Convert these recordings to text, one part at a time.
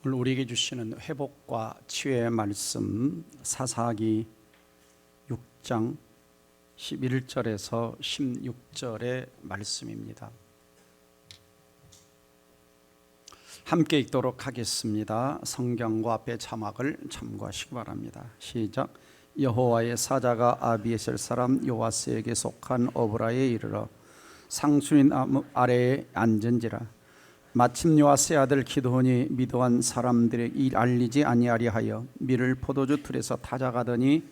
오늘 우리에게 주시는 회복과 치유의 말씀 사사기 6장 11절에서 16절의 말씀입니다. 함께 읽도록 하겠습니다. 성경과 앞에 자막을 참고하시기 바랍니다. 시작. 여호와의 사자가 아비에셀 사람 요아스에게 속한 어브라에 이르러 상수리 나무 아래에 앉은지라. 마침 요아스의 아들 기드온이 미도한 사람들에게 알리지 아니하리하여 밀을 포도주 틀에서 타작하더니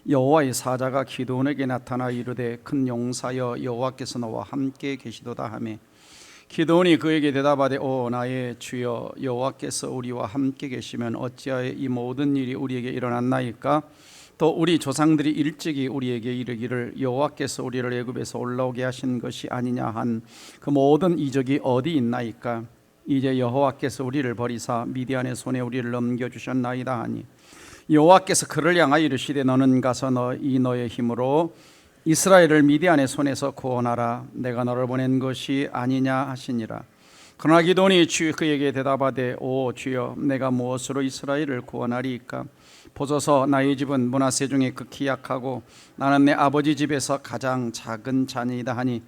여호와의 사자가 기드온에게 나타나 이르되 큰 용사여 여호와께서 너와 함께 계시도다 하매 기드온이 그에게 대답하되 오 나의 주여 여호와께서 우리와 함께 계시면 어찌하여 이 모든 일이 우리에게 일어났나이까? 또 우리 조상들이 일찍이 우리에게 이르기를 여호와께서 우리를 애굽에서 올라오게 하신 것이 아니냐 한 그 모든 이적이 어디 있나이까? 이제 여호와께서 우리를 버리사 미디안의 손에 우리를 넘겨주셨나이다 하니 여호와께서 그를 향하여 이르시되 너는 가서 너의 힘으로 이스라엘을 미디안의 손에서 구원하라. 내가 너를 보낸 것이 아니냐 하시니라. 그러나 기드온이 그에게 대답하되 오 주여 내가 무엇으로 이스라엘을 구원하리이까? 보소서 나의 집은 므낫세 중에 극히 약하고 나는 내 아버지 집에서 가장 작은 자니이다 하니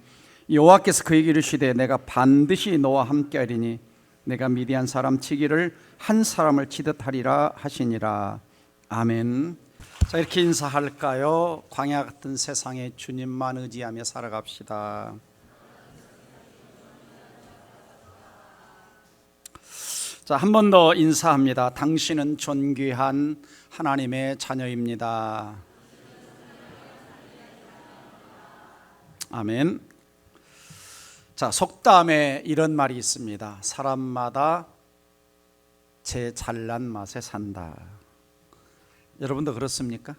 여호와께서 그에게 이르시되 내가 반드시 너와 함께하리니 내가 미디안 사람 치기를 한 사람을 치듯 하리라 하시니라. 아멘. 자, 이렇게 인사할까요? 광야 같은 세상에 주님만 의지하며 살아갑시다. 자, 한 번 더 인사합니다. 당신은 존귀한 하나님의 자녀입니다. 아멘. 자, 속담에 이런 말이 있습니다. 사람마다 제 잘난 맛에 산다. 여러분도 그렇습니까?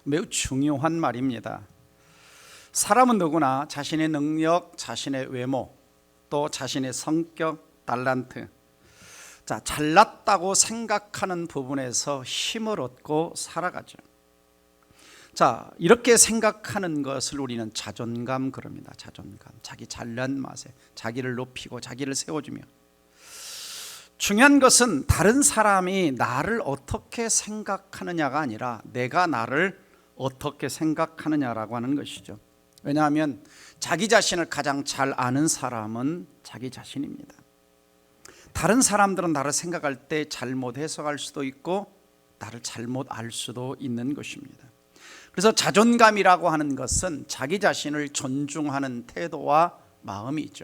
매우 중요한 말입니다. 사람은 누구나 자신의 능력, 자신의 외모, 또 자신의 성격, 달란트, 자, 잘났다고 생각하는 부분에서 힘을 얻고 살아가죠. 자, 이렇게 생각하는 것을 우리는 자존감 그럽니다. 자존감. 자기 잘난 맛에 자기를 높이고 자기를 세워주며. 중요한 것은 다른 사람이 나를 어떻게 생각하느냐가 아니라 내가 나를 어떻게 생각하느냐라고 하는 것이죠. 왜냐하면 자기 자신을 가장 잘 아는 사람은 자기 자신입니다. 다른 사람들은 나를 생각할 때 잘못 해석할 수도 있고 나를 잘못 알 수도 있는 것입니다. 그래서 자존감이라고 하는 것은 자기 자신을 존중하는 태도와 마음이죠.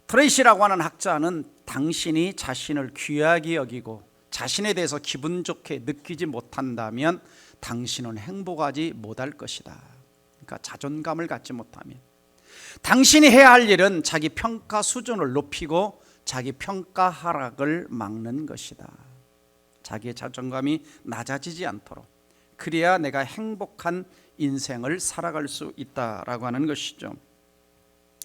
트레이시라고 하는 학자는 당신이 자신을 귀하게 여기고 자신에 대해서 기분 좋게 느끼지 못한다면 당신은 행복하지 못할 것이다. 그러니까 자존감을 갖지 못하면 당신이 해야 할 일은 자기 평가 수준을 높이고 자기 평가 하락을 막는 것이다. 자기의 자존감이 낮아지지 않도록, 그래야 내가 행복한 인생을 살아갈 수 있다라고 하는 것이죠.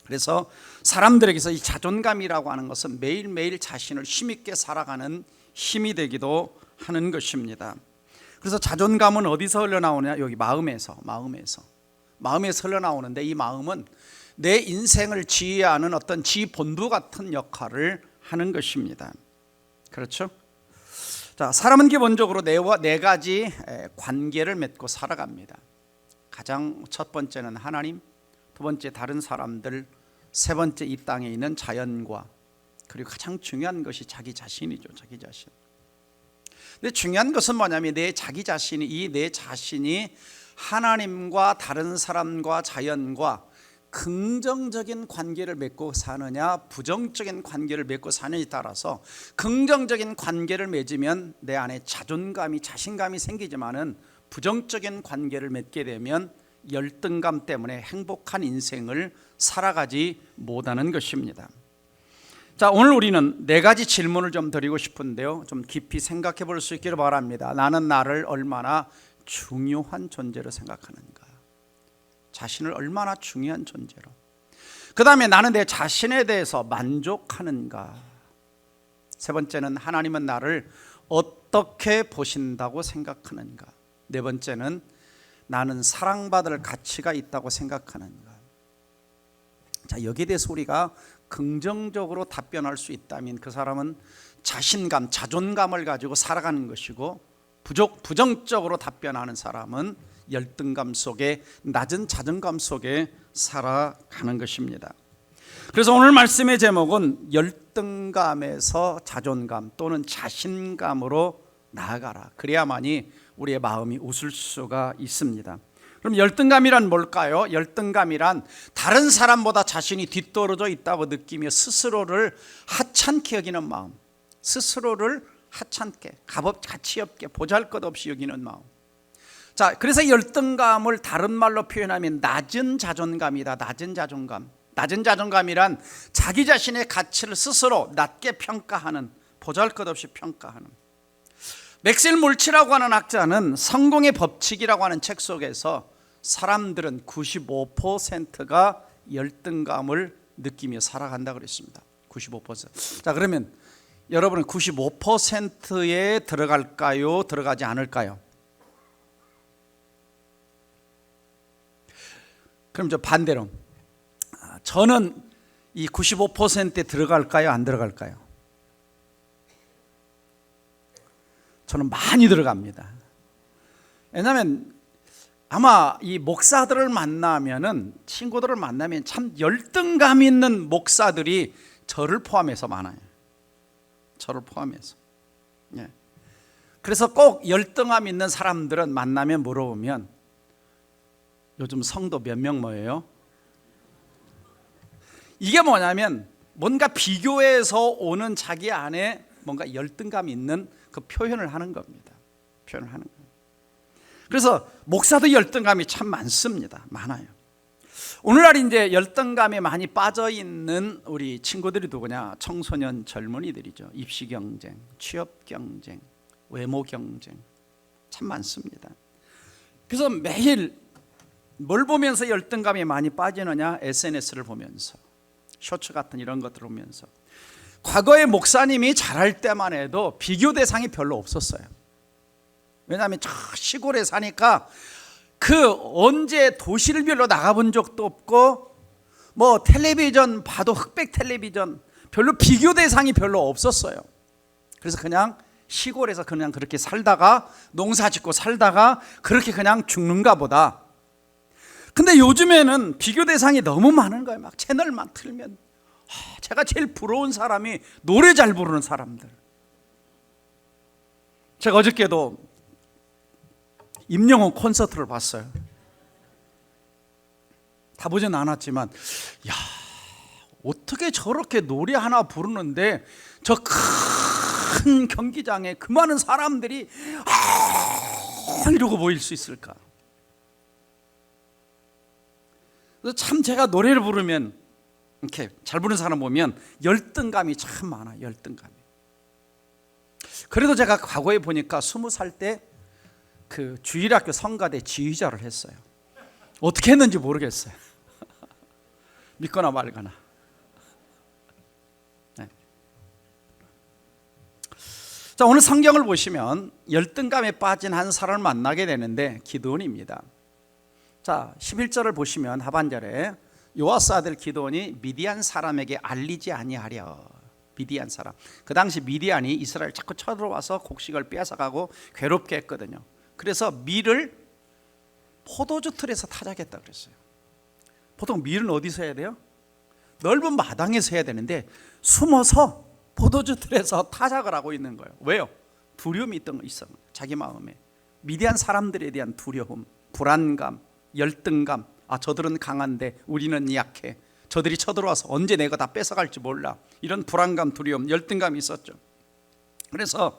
그래서 사람들에게서 이 자존감이라고 하는 것은 매일매일 자신을 힘있게 살아가는 힘이 되기도 하는 것입니다. 그래서 자존감은 어디서 흘러나오냐? 여기 마음에서 흘러나오는데, 이 마음은 내 인생을 지휘하는 어떤 지본부 같은 역할을 하는 것입니다. 그렇죠? 자, 사람은 기본적으로 네 가지 관계를 맺고 살아갑니다. 가장 첫 번째는 하나님, 두 번째 다른 사람들, 세 번째 이 땅에 있는 자연과, 그리고 가장 중요한 것이 자기 자신이죠. 자기 자신. 근데 중요한 것은 뭐냐면 내 자신이 하나님과 다른 사람과 자연과 긍정적인 관계를 맺고 사느냐 부정적인 관계를 맺고 사느냐에 따라서, 긍정적인 관계를 맺으면 내 안에 자존감이, 자신감이 생기지만은 부정적인 관계를 맺게 되면 열등감 때문에 행복한 인생을 살아가지 못하는 것입니다. 자, 오늘 우리는 네 가지 질문을 좀 드리고 싶은데요, 좀 깊이 생각해 볼 수 있기를 바랍니다. 나는 나를 얼마나 중요한 존재로 생각하는가? 자신을 얼마나 중요한 존재로. 그 다음에 나는 내 자신에 대해서 만족하는가? 세 번째는 하나님은 나를 어떻게 보신다고 생각하는가? 네 번째는 나는 사랑받을 가치가 있다고 생각하는가? 자, 여기에 대해서 우리가 긍정적으로 답변할 수 있다면 그 사람은 자신감, 자존감을 가지고 살아가는 것이고, 부정적으로 답변하는 사람은 열등감 속에, 낮은 자존감 속에 살아가는 것입니다. 그래서 오늘 말씀의 제목은 열등감에서 자존감 또는 자신감으로 나아가라. 그래야만이 우리의 마음이 웃을 수가 있습니다. 그럼 열등감이란 뭘까요? 열등감이란 다른 사람보다 자신이 뒤떨어져 있다고 느끼며 스스로를 하찮게 여기는 마음, 스스로를 하찮게, 값없, 가치 없게, 보잘것없이 여기는 마음. 자, 그래서 열등감을 다른 말로 표현하면 낮은 자존감이다. 낮은 자존감. 낮은 자존감이란 자기 자신의 가치를 스스로 낮게 평가하는, 보잘것없이 평가하는. 맥셀 물치라고 하는 학자는 성공의 법칙이라고 하는 책 속에서 사람들은 95%가 열등감을 느끼며 살아간다 그랬습니다. 95%. 자, 그러면 여러분은 95%에 들어갈까요? 들어가지 않을까요? 그럼 저 반대로 저는 이 95%에 들어갈까요? 안 들어갈까요? 저는 많이 들어갑니다. 왜냐하면 아마 이 목사들을 만나면은, 친구들을 만나면 참 열등감 있는 목사들이 저를 포함해서 많아요. 저를 포함해서. 예. 그래서 꼭 열등감 있는 사람들은 만나면 물어보면 요즘 성도 몇 명 모여요? 이게 뭐냐면 뭔가 비교해서 오는 자기 안에 뭔가 열등감 있는 그 표현을 하는 겁니다. 표현을 하는 거예요. 그래서 목사도 열등감이 참 많습니다. 많아요. 오늘날 이제 열등감에 많이 빠져 있는 우리 친구들이 누구냐? 청소년 젊은이들이죠. 입시 경쟁, 취업 경쟁, 외모 경쟁 참 많습니다. 그래서 매일 뭘 보면서 열등감에 많이 빠지느냐? SNS를 보면서, 쇼츠 같은 이런 것들을 보면서. 과거에 목사님이 잘할 때만 해도 비교 대상이 별로 없었어요. 왜냐하면 저 시골에 사니까 그 언제 도시를 별로 나가본 적도 없고, 뭐 텔레비전 봐도 흑백 텔레비전, 별로 비교 대상이 별로 없었어요. 그래서 그냥 시골에서 그냥 그렇게 살다가, 농사 짓고 살다가 그렇게 그냥 죽는가 보다. 근데 요즘에는 비교 대상이 너무 많은 거예요. 막 채널만 틀면 제가 제일 부러운 사람이 노래 잘 부르는 사람들. 제가 어저께도 임영웅 콘서트를 봤어요. 다 보진 않았지만, 야, 어떻게 저렇게 노래 하나 부르는데 저 큰 경기장에 그 많은 사람들이 이러고 모일 수 있을까? 그래서 참 제가 노래를 부르면 이렇게 잘 부르는 사람 보면 열등감이 참 많아요. 열등감이. 그래도 제가 과거에 보니까 20살 때 그 주일학교 성가대 지휘자를 했어요. 어떻게 했는지 모르겠어요. 믿거나 말거나. 네. 자, 오늘 성경을 보시면 열등감에 빠진 한 사람을 만나게 되는데 기드온입니다. 자, 11절을 보시면 하반절에 요아스 아들 기드온이 미디안 사람에게 알리지 아니하려. 미디안 사람. 그 당시 미디안이 이스라엘 자꾸 쳐들어와서 곡식을 빼앗아가고 괴롭게 했거든요. 그래서 밀을 포도주 틀에서 타작했다 그랬어요. 보통 밀은 어디서 해야 돼요? 넓은 마당에서 해야 되는데 숨어서 포도주 틀에서 타작을 하고 있는 거예요. 왜요? 두려움이 있어. 자기 마음에 미디안 사람들에 대한 두려움, 불안감, 열등감. 아, 저들은 강한데 우리는 약해. 저들이 쳐들어와서 언제 내가 다 뺏어갈지 몰라. 이런 불안감, 두려움, 열등감이 있었죠. 그래서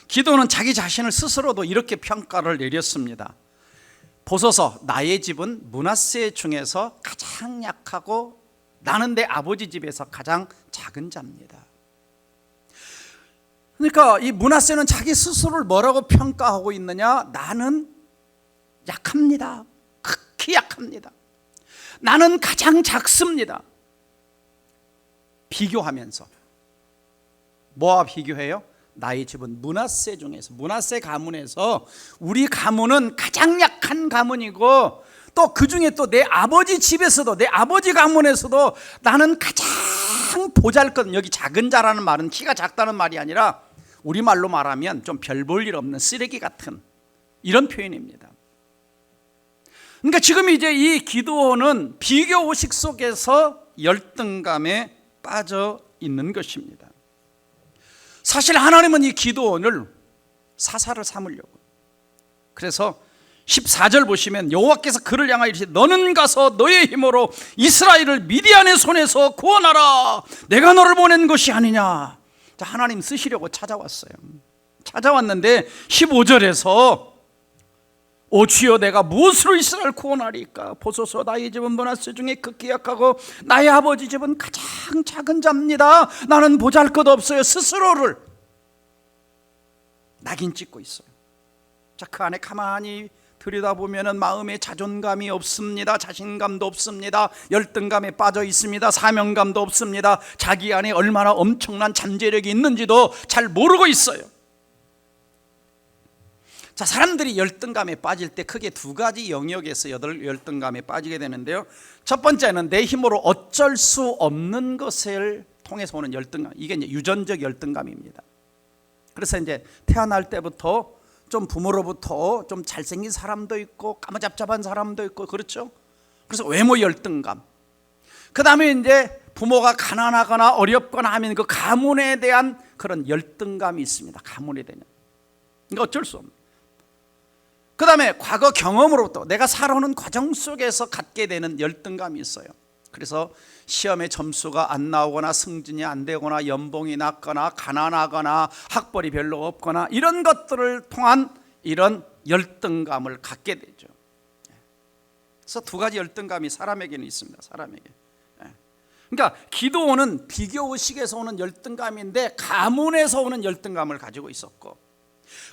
기도는 자기 자신을 스스로도 이렇게 평가를 내렸습니다. 보소서, 나의 집은 므낫세 중에서 가장 약하고 나는 내 아버지 집에서 가장 작은 자입니다. 그러니까 이 므낫세는 자기 스스로를 뭐라고 평가하고 있느냐? 나는 약합니다. 극히 약합니다. 나는 가장 작습니다. 비교하면서. 뭐와 비교해요? 나의 집은 므낫세 중에서, 므낫세 가문에서 우리 가문은 가장 약한 가문이고 또 그 중에 또 내 아버지 집에서도, 내 아버지 가문에서도 나는 가장 보잘것, 여기 작은 자라는 말은 키가 작다는 말이 아니라 우리말로 말하면 좀 별 볼 일 없는 쓰레기 같은 이런 표현입니다. 그러니까 지금 이제 이 기드온은 비교의식 속에서 열등감에 빠져 있는 것입니다. 사실 하나님은 이 기드온을 사사를 삼으려고, 그래서 14절 보시면 여호와께서 그를 향하여 이르시되 너는 가서 너의 힘으로 이스라엘을 미디안의 손에서 구원하라. 내가 너를 보낸 것이 아니냐. 자, 하나님 쓰시려고 찾아왔어요. 찾아왔는데 15절에서 오 주여 내가 무엇으로 이스라엘 구원하리까. 보소서 나의 집은 므낫세 중에 극히 약하고 나의 아버지 집은 가장 작은 자입니다. 나는 보잘것 없어요. 스스로를 낙인 찍고 있어요. 자, 그 안에 가만히 들여다보면 마음에 자존감이 없습니다. 자신감도 없습니다. 열등감에 빠져 있습니다. 사명감도 없습니다. 자기 안에 얼마나 엄청난 잠재력이 있는지도 잘 모르고 있어요. 자, 사람들이 열등감에 빠질 때 크게 두 가지 영역에서 열등감에 빠지게 되는데요. 첫 번째는 내 힘으로 어쩔 수 없는 것을 통해서 오는 열등감. 이게 이제 유전적 열등감입니다. 그래서 이제 태어날 때부터 좀 부모로부터 좀 잘생긴 사람도 있고 까무잡잡한 사람도 있고 그렇죠. 그래서 외모 열등감. 그 다음에 이제 부모가 가난하거나 어렵거나 하면 그 가문에 대한 그런 열등감이 있습니다. 가문에 대한. 그러니까 어쩔 수 없는. 그 다음에 과거 경험으로부터 내가 살아오는 과정 속에서 갖게 되는 열등감이 있어요. 그래서 시험에 점수가 안 나오거나 승진이 안 되거나 연봉이 낮거나 가난하거나 학벌이 별로 없거나 이런 것들을 통한 이런 열등감을 갖게 되죠. 그래서 두 가지 열등감이 사람에게는 있습니다. 사람에게. 그러니까 기드온은 비교의식에서 오는 열등감인데 가문에서 오는 열등감을 가지고 있었고,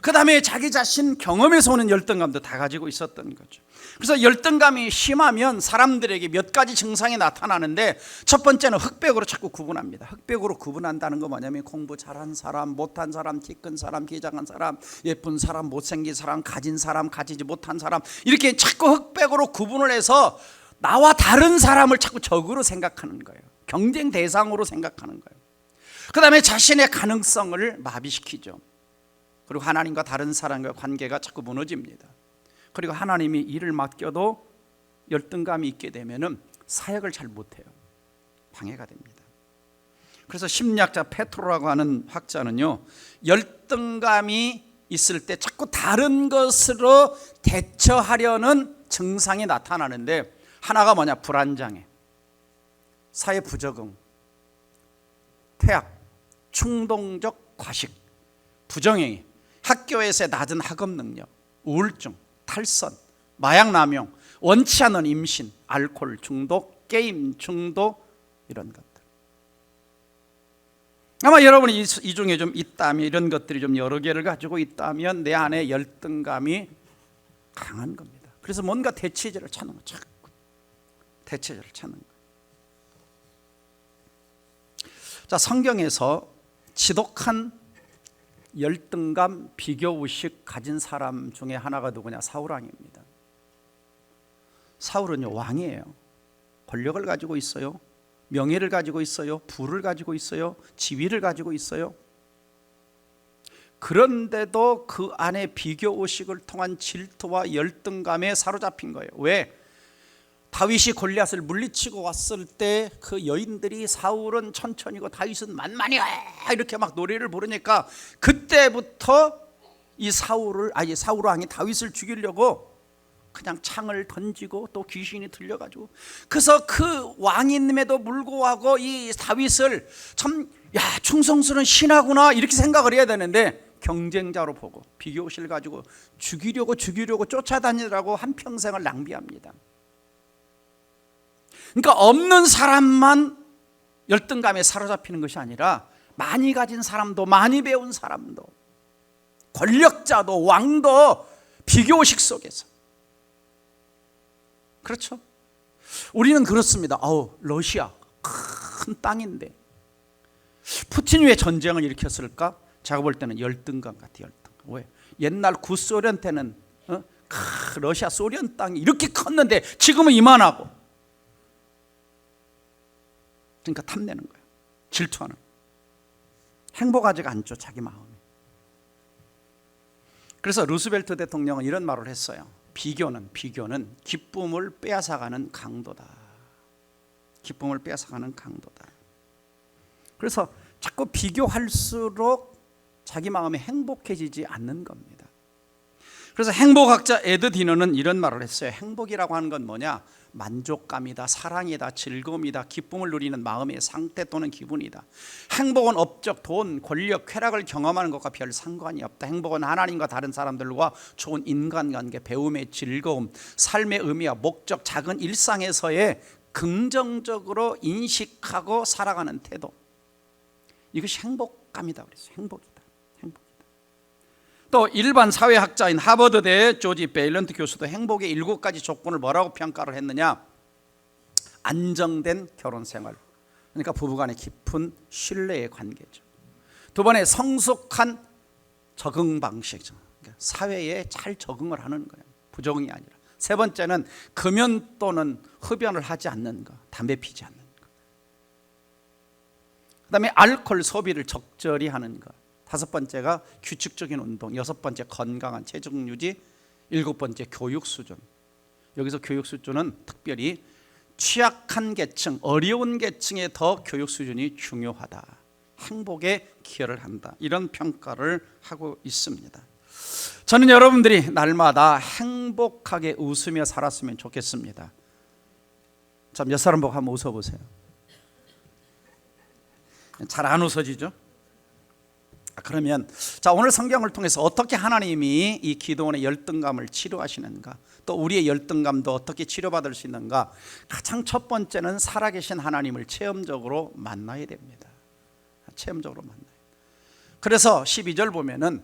그 다음에 자기 자신 경험에서 오는 열등감도 다 가지고 있었던 거죠. 그래서 열등감이 심하면 사람들에게 몇 가지 증상이 나타나는데, 첫 번째는 흑백으로 자꾸 구분합니다. 흑백으로 구분한다는 건 뭐냐면 공부 잘한 사람, 못한 사람, 키 큰 사람, 키 작은 사람, 예쁜 사람, 못생긴 사람, 가진 사람, 가지지 못한 사람, 이렇게 자꾸 흑백으로 구분을 해서 나와 다른 사람을 자꾸 적으로 생각하는 거예요. 경쟁 대상으로 생각하는 거예요. 그 다음에 자신의 가능성을 마비시키죠. 그리고 하나님과 다른 사람과 관계가 자꾸 무너집니다. 그리고 하나님이 일을 맡겨도 열등감이 있게 되면 사역을 잘 못해요. 방해가 됩니다. 그래서 심리학자 페트로라고 하는 학자는요, 열등감이 있을 때 자꾸 다른 것으로 대처하려는 증상이 나타나는데, 하나가 뭐냐? 불안장애, 사회 부적응, 퇴학, 충동적 과식, 부정행위, 학교에서의 낮은 학업 능력, 우울증, 탈선, 마약 남용, 원치 않는 임신, 알코올 중독, 게임 중독, 이런 것들. 아마 여러분이 이 중에 좀 있다면, 이런 것들이 좀 여러 개를 가지고 있다면 내 안에 열등감이 강한 겁니다. 그래서 뭔가 대체제를 찾는 거예요. 자꾸 대체제를 찾는 거예요. 자, 성경에서 지독한 열등감, 비교의식 가진 사람 중에 하나가 누구냐? 사울왕입니다. 사울은요, 왕이에요. 권력을 가지고 있어요. 명예를 가지고 있어요. 부를 가지고 있어요. 지위를 가지고 있어요. 그런데도 그 안에 비교의식을 통한 질투와 열등감에 사로잡힌 거예요. 왜? 다윗이 골리앗을 물리치고 왔을 때 그 여인들이 사울은 천천히고 다윗은 만만히 이렇게 막 노래를 부르니까, 그때부터 이 사울 왕이 다윗을 죽이려고 그냥 창을 던지고 또 귀신이 들려가지고, 그래서 그 왕임에도 불구하고 이 다윗을 참 충성스러운 신하구나 이렇게 생각을 해야 되는데, 경쟁자로 보고 비교의식을 가지고 죽이려고 쫓아다니라고 한평생을 낭비합니다. 그러니까 없는 사람만 열등감에 사로잡히는 것이 아니라 많이 가진 사람도, 많이 배운 사람도, 권력자도, 왕도 비교의식 속에서. 그렇죠? 우리는 그렇습니다. 러시아 큰 땅인데 푸틴이 왜 전쟁을 일으켰을까? 제가 볼 때는 열등감 같아요. 열등감. 왜? 옛날 구소련 때는 러시아 소련 땅이 이렇게 컸는데 지금은 이만하고. 그러니까 탐내는 거예요. 질투하는. 행복하지가 않죠, 자기 마음이. 그래서 루스벨트 대통령은 이런 말을 했어요. 비교는 기쁨을 빼앗아가는 강도다. 기쁨을 빼앗아가는 강도다. 그래서 자꾸 비교할수록 자기 마음이 행복해지지 않는 겁니다. 그래서 행복학자 에드 디너는 이런 말을 했어요. 행복이라고 하는 건 뭐냐? 만족감이다, 사랑이다, 즐거움이다, 기쁨을 누리는 마음의 상태 또는 기분이다. 행복은 업적, 돈, 권력, 쾌락을 경험하는 것과 별 상관이 없다. 행복은 하나님과 다른 사람들과 좋은 인간관계, 배움의 즐거움, 삶의 의미와 목적, 작은 일상에서의 긍정적으로 인식하고 살아가는 태도, 이것이 행복감이다 그랬어요. 행복이다. 또 일반 사회학자인 하버드대 조지 베일런트 교수도 행복의 7가지 조건을 뭐라고 평가를 했느냐? 안정된 결혼생활, 그러니까 부부간의 깊은 신뢰의 관계죠. 두 번에 성숙한 적응 방식, 그러니까 사회에 잘 적응을 하는 거예요. 부적응이 아니라. 세 번째는 금연 또는 흡연을 하지 않는 것, 담배 피지 않는 것. 그 다음에 알코올 소비를 적절히 하는 것. 다섯 번째가 규칙적인 운동, 여섯 번째 건강한 체중 유지, 일곱 번째 교육 수준. 여기서 교육 수준은 특별히 취약한 계층, 어려운 계층에 더 교육 수준이 중요하다. 행복에 기여를 한다. 이런 평가를 하고 있습니다. 저는 여러분들이 날마다 행복하게 웃으며 살았으면 좋겠습니다. 자, 몇 사람 보고 한번 웃어보세요. 잘 안 웃어지죠? 그러면 자, 오늘 성경을 통해서 어떻게 하나님이 이 기도원의 열등감을 치료하시는가, 또 우리의 열등감도 어떻게 치료받을 수 있는가. 가장 첫 번째는 살아계신 하나님을 체험적으로 만나야 됩니다. 체험적으로 만나요. 그래서 12절 보면은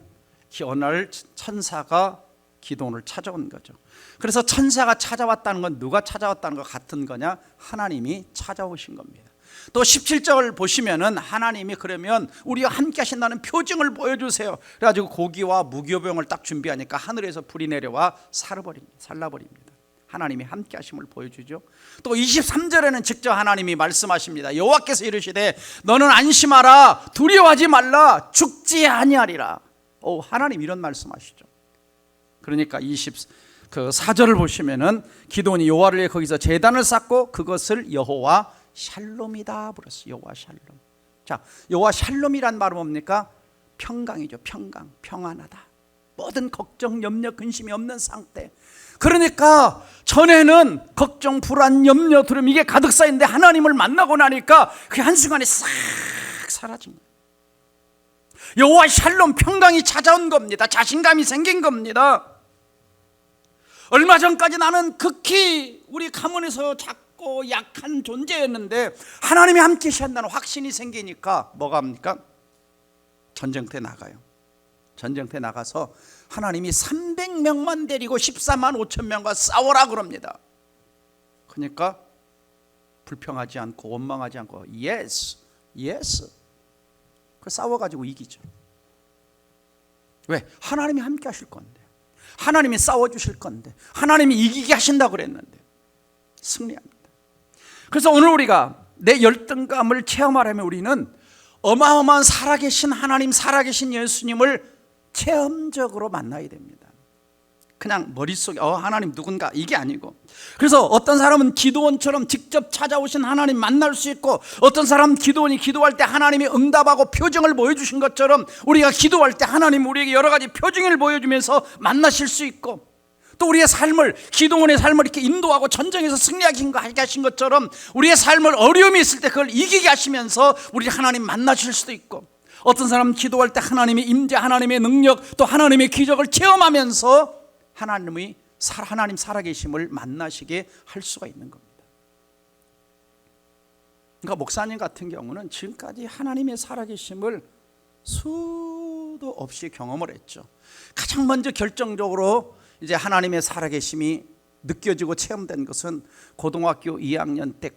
어느 날 천사가 기도원을 찾아온 거죠. 그래서 천사가 찾아왔다는 건 누가 찾아왔다는 것 같은 거냐? 하나님이 찾아오신 겁니다. 또 17절 보시면은 하나님이 그러면 우리와 함께 하신다는 표징을 보여주세요. 그래가지고 고기와 무교병을 딱 준비하니까 하늘에서 불이 내려와 살라버립니다. 하나님이 함께 하심을 보여주죠. 또 23절에는 직접 하나님이 말씀하십니다. 여호와께서 이르시되 너는 안심하라, 두려워하지 말라, 죽지 아니하리라. 하나님 이런 말씀하시죠. 그러니까 24절을 보시면은 기도원이 여호와를 위해 거기서 제단을 쌓고 그것을 여호와 샬롬이다 부르었어요. 여호와 샬롬. 자, 여호와 샬롬이란 말은 뭡니까? 평강이죠. 평강, 평안하다. 모든 걱정, 염려, 근심이 없는 상태. 그러니까 전에는 걱정, 불안, 염려, 두려움 이게 가득 쌓였는데 하나님을 만나고 나니까 그게 한순간에 싹 사라진 거예요. 여호와 샬롬, 평강이 찾아온 겁니다. 자신감이 생긴 겁니다. 얼마 전까지 나는 극히 우리 가문에서 작고 약한 존재였는데 하나님이 함께 하신다는 확신이 생기니까 뭐가 합니까? 전쟁터에 나가요. 전쟁터에 나가서 하나님이 300명만 데리고 14만 5천 명과 싸워라 그럽니다. 그러니까 불평하지 않고 원망하지 않고 yes. 그 싸워가지고 이기죠. 왜? 하나님이 함께 하실 건데, 하나님이 싸워주실 건데, 하나님이 이기게 하신다고 그랬는데 승리합니다. 그래서 오늘 우리가 내 열등감을 체험하려면 우리는 어마어마한 살아계신 하나님, 살아계신 예수님을 체험적으로 만나야 됩니다. 그냥 머릿속에 하나님 누군가 이게 아니고. 그래서 어떤 사람은 기도원처럼 직접 찾아오신 하나님 만날 수 있고, 어떤 사람은 기도원이 기도할 때 하나님이 응답하고 표징을 보여주신 것처럼 우리가 기도할 때 하나님 우리에게 여러 가지 표징을 보여주면서 만나실 수 있고, 또 우리의 삶을, 기도원의 삶을 이렇게 인도하고 전쟁에서 승리하게 하신 것처럼 우리의 삶을 어려움이 있을 때 그걸 이기게 하시면서 우리 하나님 만나실 수도 있고, 어떤 사람은 기도할 때 하나님의 임재, 하나님의 능력, 또 하나님의 기적을 체험하면서 하나님 살아계심을 만나시게 할 수가 있는 겁니다. 그러니까 목사님 같은 경우는 지금까지 하나님의 살아계심을 수도 없이 경험을 했죠. 가장 먼저 결정적으로 이제 하나님의 살아계심이 느껴지고 체험된 것은 고등학교 2학년 때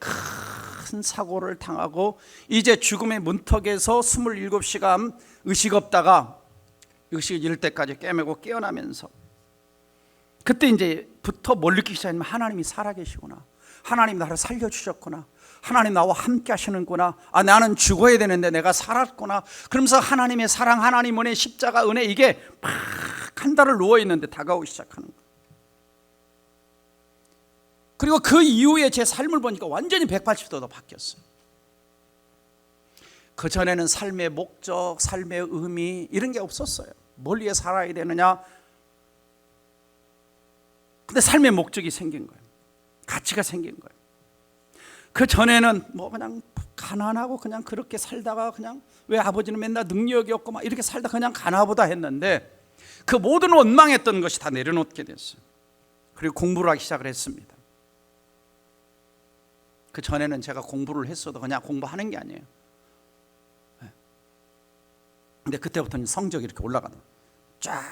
큰 사고를 당하고 이제 죽음의 문턱에서 27시간 의식 없다가 의식을 잃을 때까지 꿰매고 깨어나면서 그때 이제부터 뭘 느끼기 시작하면 하나님이 살아계시구나, 하나님 나를 살려주셨구나, 하나님 나와 함께 하시는구나, 나는 죽어야 되는데 내가 살았구나. 그러면서 하나님의 사랑, 하나님 은혜, 십자가 은혜, 이게 막 한 달을 누워있는데 다가오기 시작하는 거예요. 그리고 그 이후에 제 삶을 보니까 완전히 180도도 바뀌었어요. 그전에는 삶의 목적, 삶의 의미 이런 게 없었어요. 뭘 위해 살아야 되느냐. 근데 삶의 목적이 생긴 거예요. 가치가 생긴 거예요. 그전에는 그냥 가난하고 그냥 그렇게 살다가 그냥 왜 아버지는 맨날 능력이 없고 막 이렇게 살다 그냥 가나보다 했는데 그 모든 원망했던 것이 다 내려놓게 됐어요. 그리고 공부를 하기 시작을 했습니다. 그전에는 제가 공부를 했어도 그냥 공부하는 게 아니에요. 근데 그때부터는 성적이 이렇게 올라가다 쫙.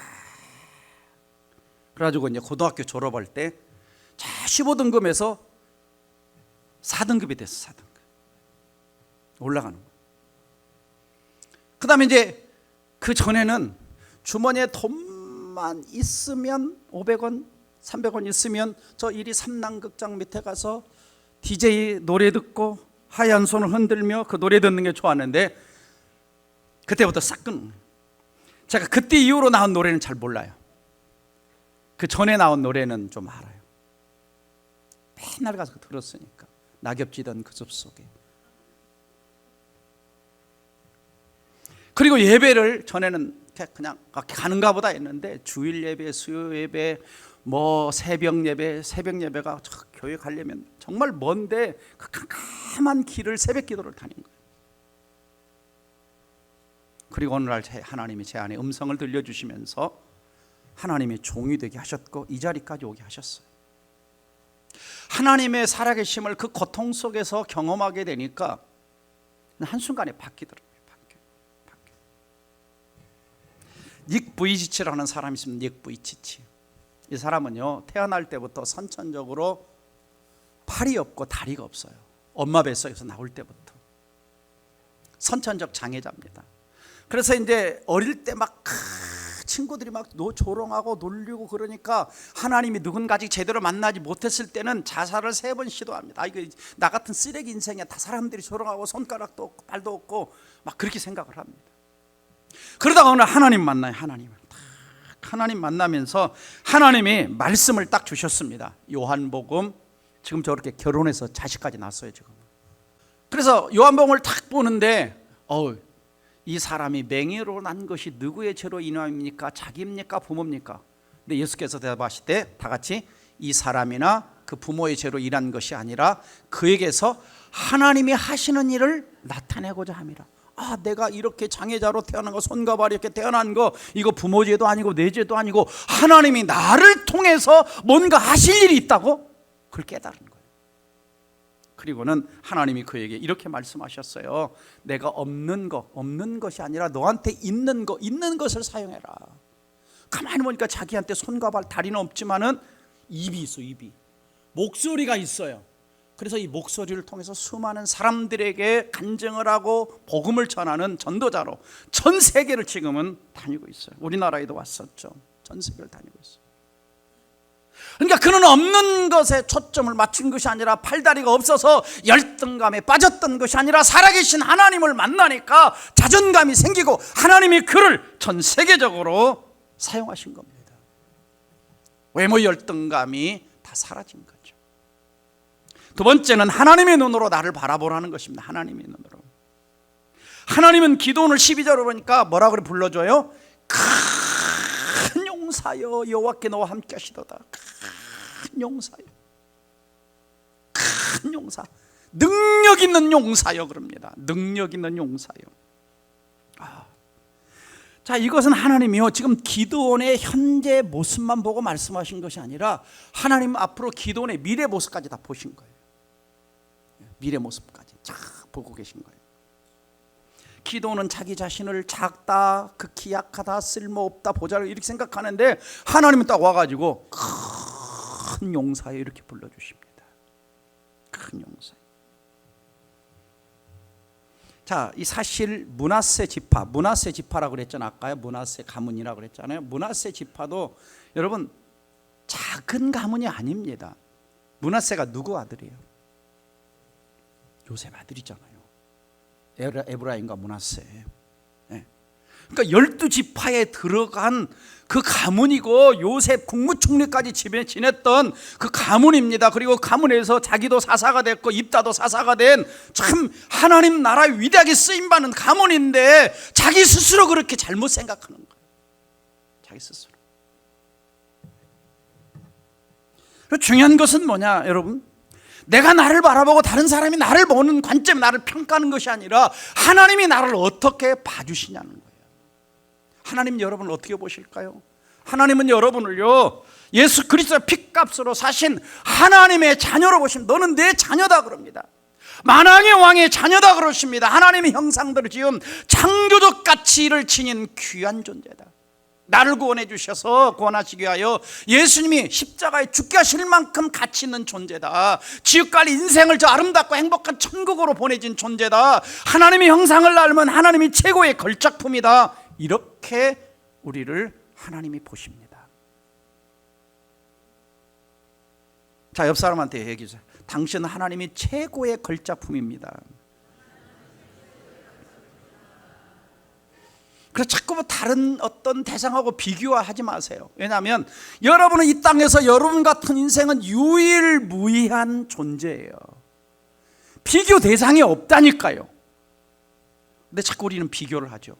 그래가지고 이제 고등학교 졸업할 때 15등급에서 4등급이 됐어. 4등급 올라가는 거예요. 그 다음에 이제 그 전에는 주머니에 돈만 있으면 500원 300원 있으면 저 1위 삼남극장 밑에 가서 DJ 노래 듣고 하얀 손을 흔들며 그 노래 듣는 게 좋았는데 그때부터 싹 끊는 거예요. 제가 그때 이후로 나온 노래는 잘 몰라요. 그 전에 나온 노래는 좀 알아요. 맨날 가서 들었으니까. 낙엽지던 그 숲속에. 그리고 예배를 전에는 그냥 가는가 보다 했는데 주일 예배, 수요 예배, 새벽 예배가 교회 가려면 정말 먼데 그 캄캄한 길을 새벽 기도를 다닌 거예요. 그리고 오늘날 하나님이 제 안에 음성을 들려주시면서 하나님의 종이 되게 하셨고 이 자리까지 오게 하셨어요. 하나님의 살아계심을 그 고통 속에서 경험하게 되니까 한순간에 바뀌더라고요. 닉 부이치치라는 사람이 있습니다. 닉 부이치치. 이 사람은요 태어날 때부터 선천적으로 팔이 없고 다리가 없어요. 엄마 뱃속에서 나올 때부터 선천적 장애자입니다. 그래서 이제 어릴 때 막 친구들이 막 조롱하고 놀리고 그러니까 하나님이 누군가지 제대로 만나지 못했을 때는 자살을 3번 시도합니다. 이거 나 같은 쓰레기 인생이야. 다 사람들이 조롱하고 손가락도 없고 발도 없고 막 그렇게 생각을 합니다. 그러다가 오늘 하나님 만나요. 하나님 만나면서 하나님이 말씀을 딱 주셨습니다. 요한복음 지금 저렇게 결혼해서 자식까지 낳았어요 지금. 그래서 요한복음을 딱 보는데 이 사람이 맹인으로 난 것이 누구의 죄로 인함입니까? 자기입니까? 부모입니까? 근데 예수께서 대답하실 때 다 같이 이 사람이나 그 부모의 죄로 일한 것이 아니라 그에게서 하나님이 하시는 일을 나타내고자 함이라. 내가 이렇게 장애자로 태어난 거, 손과 발이 이렇게 태어난 거, 이거 부모 죄도 아니고 내 죄도 아니고 하나님이 나를 통해서 뭔가 하실 일이 있다고 그걸 깨달은 거예요. 그리고는 하나님이 그에게 이렇게 말씀하셨어요. 내가 없는 것이 아니라 너한테 있는 것을 사용해라. 가만히 보니까 자기한테 손과 발, 다리는 없지만은 입이 있어. 입이, 목소리가 있어요. 그래서 이 목소리를 통해서 수많은 사람들에게 간증을 하고 복음을 전하는 전도자로 전 세계를 지금은 다니고 있어요. 우리나라에도 왔었죠. 전 세계를 다니고 있어요. 그러니까 그는 없는 것에 초점을 맞춘 것이 아니라 팔다리가 없어서 열등감에 빠졌던 것이 아니라 살아계신 하나님을 만나니까 자존감이 생기고 하나님이 그를 전 세계적으로 사용하신 겁니다. 외모 열등감이 다 사라진 거죠. 두 번째는 하나님의 눈으로 나를 바라보라는 것입니다. 하나님의 눈으로. 하나님은 기도원을 12절로 보니까 뭐라고 불러줘요? 큰 용사여 여호와께 너와 함께 하시도다. 큰 용사여, 큰 용사, 능력 있는 용사여 그럽니다. 능력 있는 용사여. 자, 이것은 하나님이요 지금 기드온의 현재 모습만 보고 말씀하신 것이 아니라 하나님 앞으로 기드온의 미래 모습까지 다 보신 거예요. 미래 모습까지 쫙 보고 계신 거예요. 기도는 자기 자신을 작다, 극히 약하다, 쓸모없다, 보잘을 이렇게 생각하는데 하나님은 딱 와가지고 큰 용사여 이렇게 불러주십니다. 큰 용사여. 자, 이 사실 므낫세 지파라고 그랬잖아요. 아까요 므낫세 가문이라고 그랬잖아요. 므낫세 지파도 여러분 작은 가문이 아닙니다. 므낫세가 누구 아들이에요? 요셉 아들이잖아요. 에브라임과 므낫세. 그러니까 12지파에 들어간 그 가문이고 요셉 국무총리까지 지냈던 그 가문입니다. 그리고 가문에서 자기도 사사가 됐고 입다도 사사가 된 참 하나님 나라에 위대하게 쓰임받는 가문인데 자기 스스로 그렇게 잘못 생각하는 거예요. 자기 스스로. 중요한 것은 뭐냐 여러분? 내가 나를 바라보고 다른 사람이 나를 보는 관점에 나를 평가하는 것이 아니라 하나님이 나를 어떻게 봐주시냐는 거예요. 하나님 여러분을 어떻게 보실까요? 하나님은 여러분을요 예수 그리스도의 핏값으로 사신 하나님의 자녀로 보십니다. 너는 내 자녀다 그럽니다. 만왕의 왕의 자녀다 그러십니다. 하나님의 형상대로 지은 창조적 가치를 지닌 귀한 존재다. 나를 구원해 주셔서 구원하시기 위하여 예수님이 십자가에 죽게 하실 만큼 가치 있는 존재다. 지옥갈 인생을 저 아름답고 행복한 천국으로 보내진 존재다. 하나님의 형상을 닮은 하나님이 최고의 걸작품이다. 이렇게 우리를 하나님이 보십니다. 자, 옆 사람한테 얘기해 주세요. 당신은 하나님이 최고의 걸작품입니다. 그래서 자꾸 뭐 다른 어떤 대상하고 비교하지 마세요. 왜냐하면 여러분은 이 땅에서 여러분 같은 인생은 유일무이한 존재예요. 비교 대상이 없다니까요. 근데 자꾸 우리는 비교를 하죠.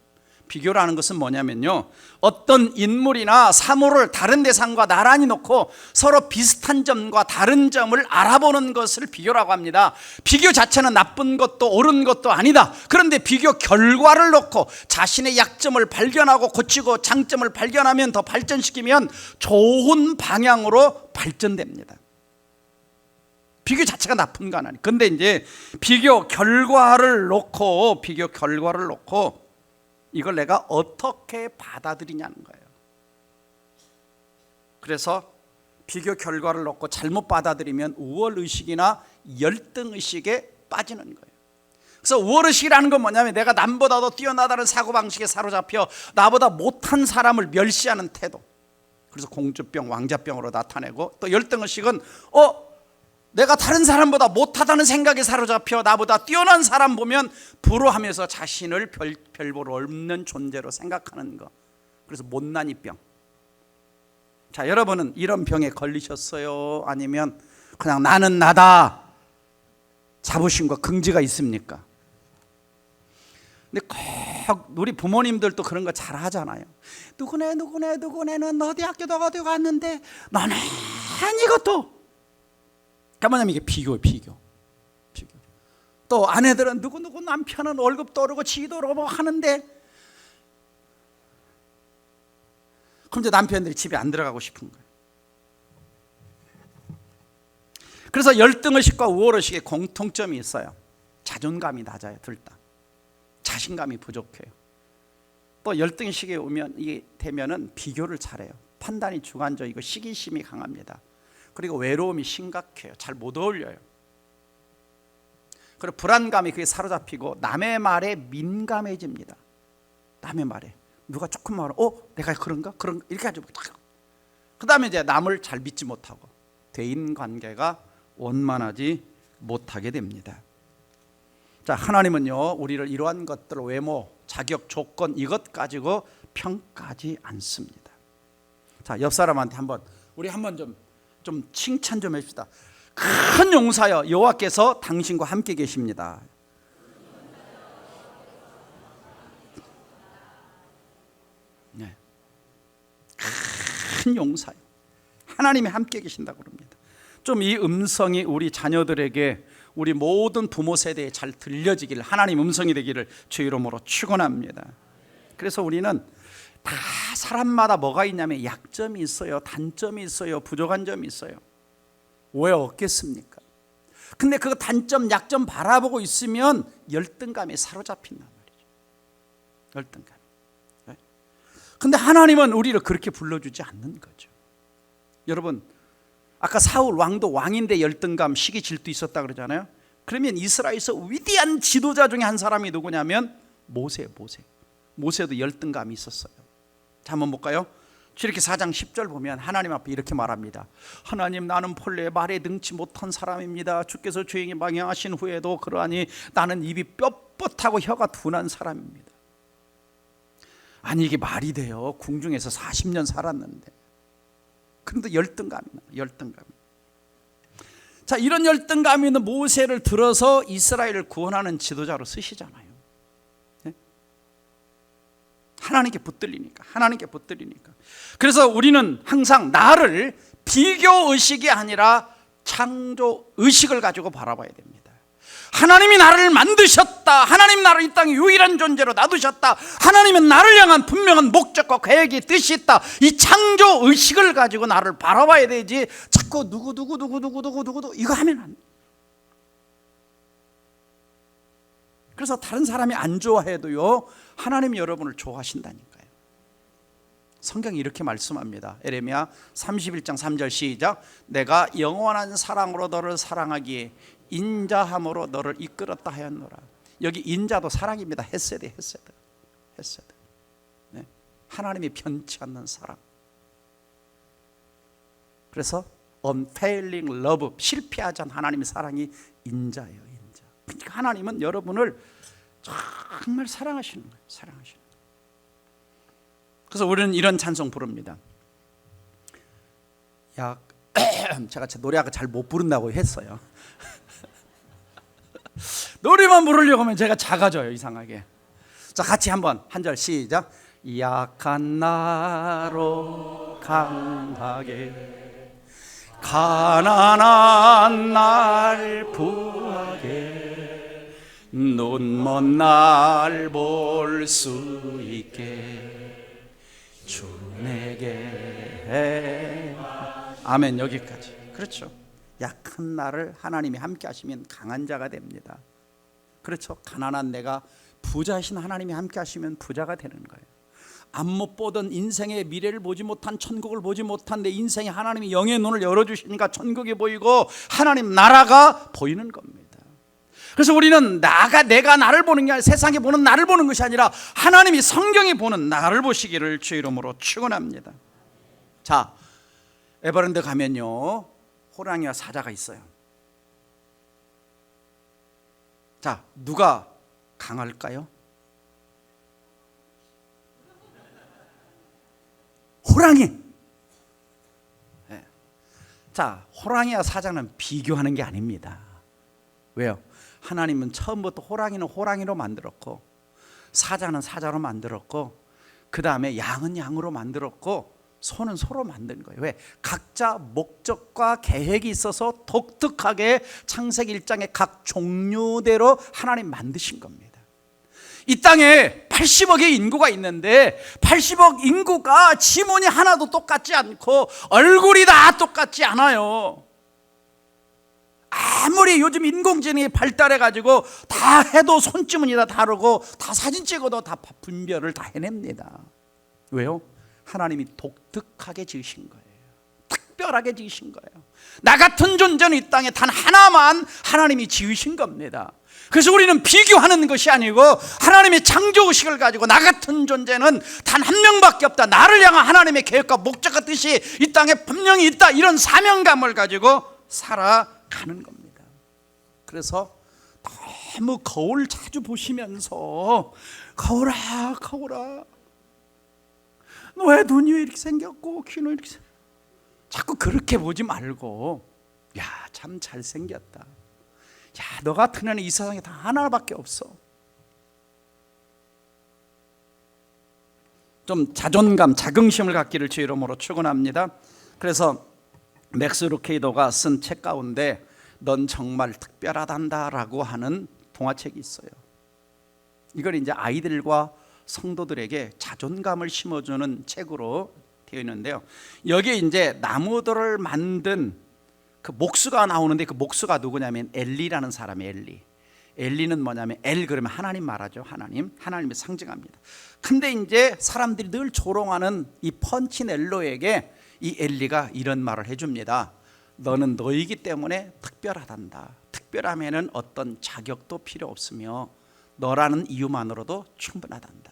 비교라는 것은 뭐냐면요, 어떤 인물이나 사물을 다른 대상과 나란히 놓고 서로 비슷한 점과 다른 점을 알아보는 것을 비교라고 합니다. 비교 자체는 나쁜 것도 옳은 것도 아니다. 그런데 비교 결과를 놓고 자신의 약점을 발견하고 고치고 장점을 발견하면 더 발전시키면 좋은 방향으로 발전됩니다. 비교 자체가 나쁜 건 아니에요. 근데 이제 비교 결과를 놓고 이걸 내가 어떻게 받아들이냐는 거예요. 그래서 비교 결과를 놓고 잘못 받아들이면 우월의식이나 열등의식에 빠지는 거예요. 그래서 우월의식이라는 건 뭐냐면 내가 남보다도 뛰어나다는 사고방식에 사로잡혀 나보다 못한 사람을 멸시하는 태도. 그래서 공주병, 왕자병으로 나타내고, 또 열등의식은 내가 다른 사람보다 못하다는 생각에 사로잡혀 나보다 뛰어난 사람 보면 부러워하면서 자신을 별볼 없는 존재로 생각하는 거. 그래서 못난이 병. 자, 여러분은 이런 병에 걸리셨어요? 아니면 그냥 나는 나다 자부심과 긍지가 있습니까? 근데 꼭 우리 부모님들도 그런 거 잘 하잖아요. 누구네는 어디 학교도 어디 갔는데 너는 이것도. 뭐냐면 이게 비교예요. 비교. 또 아내들은 누구 남편은 월급도 오르고 지도 오르고 하는데, 그럼 이제 남편들이 집에 안 들어가고 싶은 거예요. 그래서 열등의식과 우월의식의 공통점이 있어요. 자존감이 낮아요. 둘 다. 자신감이 부족해요. 또 열등의식에 오면 이게 되면은 비교를 잘해요. 판단이 주관적이고 시기심이 강합니다. 그리고 외로움이 심각해요. 잘 못 어울려요. 그리고 불안감이 그게 사로잡히고 남의 말에 민감해집니다. 남의 말에 누가 조금 말하면 내가 그런가? 이렇게 하죠. 그 다음에 이제 남을 잘 믿지 못하고 대인관계가 원만하지 못하게 됩니다. 자, 하나님은요 우리를 이러한 것들, 외모, 자격, 조건 이것 가지고 평가하지 않습니다. 자, 옆 사람한테 우리 한번 좀 칭찬 좀 해줍시다. 큰 용사여, 여호와께서 당신과 함께 계십니다. 네. 큰 용사여, 하나님이 함께 계신다고 그럽니다. 좀 이 음성이 우리 자녀들에게, 우리 모든 부모 세대에 잘 들려지기를, 하나님 음성이 되기를 주 이름으로 축원합니다. 그래서 우리는 다 사람마다 뭐가 있냐면 약점이 있어요, 단점이 있어요, 부족한 점이 있어요. 왜 없겠습니까? 근데 그 단점, 약점 바라보고 있으면 열등감에 사로잡힌단 말이죠. 열등감. 근데 하나님은 우리를 그렇게 불러주지 않는 거죠. 여러분, 아까 사울 왕도 왕인데 열등감, 시기, 질투 있었다 그러잖아요. 그러면 이스라엘에서 위대한 지도자 중에 한 사람이 누구냐면 모세도 열등감이 있었어요. 자, 한번 볼까요? 이렇게 4장 10절 보면 하나님 앞에 이렇게 말합니다. 하나님, 나는 본래 말에 능치 못한 사람입니다. 주께서 죄인이 망령하신 후에도 그러하니 나는 입이 뻣뻣하고 혀가 둔한 사람입니다. 아니, 이게 말이 돼요? 궁중에서 40년 살았는데. 그런데 열등감이 나요. 열등감. 자, 이런 열등감이 있는 모세를 들어서 이스라엘을 구원하는 지도자로 쓰시잖아요. 네? 하나님께 붙들리니까. 하나님께 붙들리니까. 그래서 우리는 항상 나를 비교 의식이 아니라 창조 의식을 가지고 바라봐야 됩니다. 하나님이 나를 만드셨다. 하나님 나를 이 땅에 유일한 존재로 놔두셨다. 하나님은 나를 향한 분명한 목적과 계획이 뜻이 있다. 이 창조 의식을 가지고 나를 바라봐야 되지, 자꾸 누구 이거 하면 안 돼. 그래서 다른 사람이 안 좋아해도요, 하나님이 여러분을 좋아하신다니까요. 성경이 이렇게 말씀합니다. 에레미야 31장 3절 시작. 내가 영원한 사랑으로 너를 사랑하기에 인자함으로 너를 이끌었다 하였노라. 여기 인자도 사랑입니다. 헤세드. 네. 하나님이 변치 않는 사랑. 그래서 unfailing love, 실패하지 않은 하나님의 사랑이 인자예요. 인자. 그러니까 하나님은 여러분을 정말 사랑하시는 거예요. 사랑하시는 거예요. 그래서 우리는 이런 찬송 부릅니다. 제가 노래가 잘 못 부른다고 했어요. 노래만 부르려고 하면 제가 작아져요, 이상하게. 자, 같이 한번 한 절 시작. 약한 나로 강하게, 가난한 날 부하게, 눈먼 날 볼 수 있게 주 내게. 아멘. 여기까지. 그렇죠. 약한 나를 하나님이 함께 하시면 강한 자가 됩니다. 그렇죠. 가난한 내가 부자이신 하나님이 함께 하시면 부자가 되는 거예요. 앞 못 보던 인생의 미래를 보지 못한, 천국을 보지 못한 내 인생에 하나님이 영의 눈을 열어주시니까 천국이 보이고 하나님 나라가 보이는 겁니다. 그래서 우리는 내가 나를 보는 게 아니라, 세상에 보는 나를 보는 것이 아니라 하나님이 성경에 보는 나를 보시기를 주 이름으로 축원합니다. 자, 에버랜드 가면요, 호랑이와 사자가 있어요. 자, 누가 강할까요? 호랑이. 네. 자, 호랑이와 사자는 비교하는 게 아닙니다. 왜요? 하나님은 처음부터 호랑이는 호랑이로 만들었고, 사자는 사자로 만들었고, 그 다음에 양은 양으로 만들었고, 소는 소로 만든 거예요. 왜? 각자 목적과 계획이 있어서 독특하게 창세기 1장의 각 종류대로 하나님 만드신 겁니다. 이 땅에 80억의 인구가 있는데 80억 인구가 지문이 하나도 똑같지 않고 얼굴이 다 똑같지 않아요. 아무리 요즘 인공지능이 발달해가지고 다 해도 손지문이 다 다르고 다 사진 찍어도 다 분별을 다 해냅니다. 왜요? 하나님이 독특하게 지으신 거예요. 특별하게 지으신 거예요. 나 같은 존재는 이 땅에 단 하나만 하나님이 지으신 겁니다. 그래서 우리는 비교하는 것이 아니고 하나님의 창조의식을 가지고 나 같은 존재는 단 한 명밖에 없다, 나를 향한 하나님의 계획과 목적과 뜻이 이 땅에 분명히 있다, 이런 사명감을 가지고 살아가는 겁니다. 그래서 너무 거울 자주 보시면서 거울아 너 왜 눈이 왜 이렇게 생겼고 귀는 이렇게 자꾸 그렇게 보지 말고, 야, 참 잘생겼다, 야, 너 같은 애는 이 세상에 다 하나밖에 없어. 좀 자존감, 자긍심을 갖기를 주 이름으로 축원합니다. 그래서 맥스 루케이도가 쓴 책 가운데 넌 정말 특별하단다라고 하는 동화책이 있어요. 이걸 이제 아이들과 성도들에게 자존감을 심어주는 책으로 되어 있는데요. 여기에 이제 나무들을 만든 그 목수가 나오는데, 그 목수가 누구냐면 엘리라는 사람이에요. 엘리는 뭐냐면, 그러면 하나님 말하죠. 하나님을 상징합니다. 근데 이제 사람들이 늘 조롱하는 이 펀치넬로에게 이 엘리가 이런 말을 해줍니다. 너는 너이기 때문에 특별하단다. 특별하면은 어떤 자격도 필요 없으며 너라는 이유만으로도 충분하단다.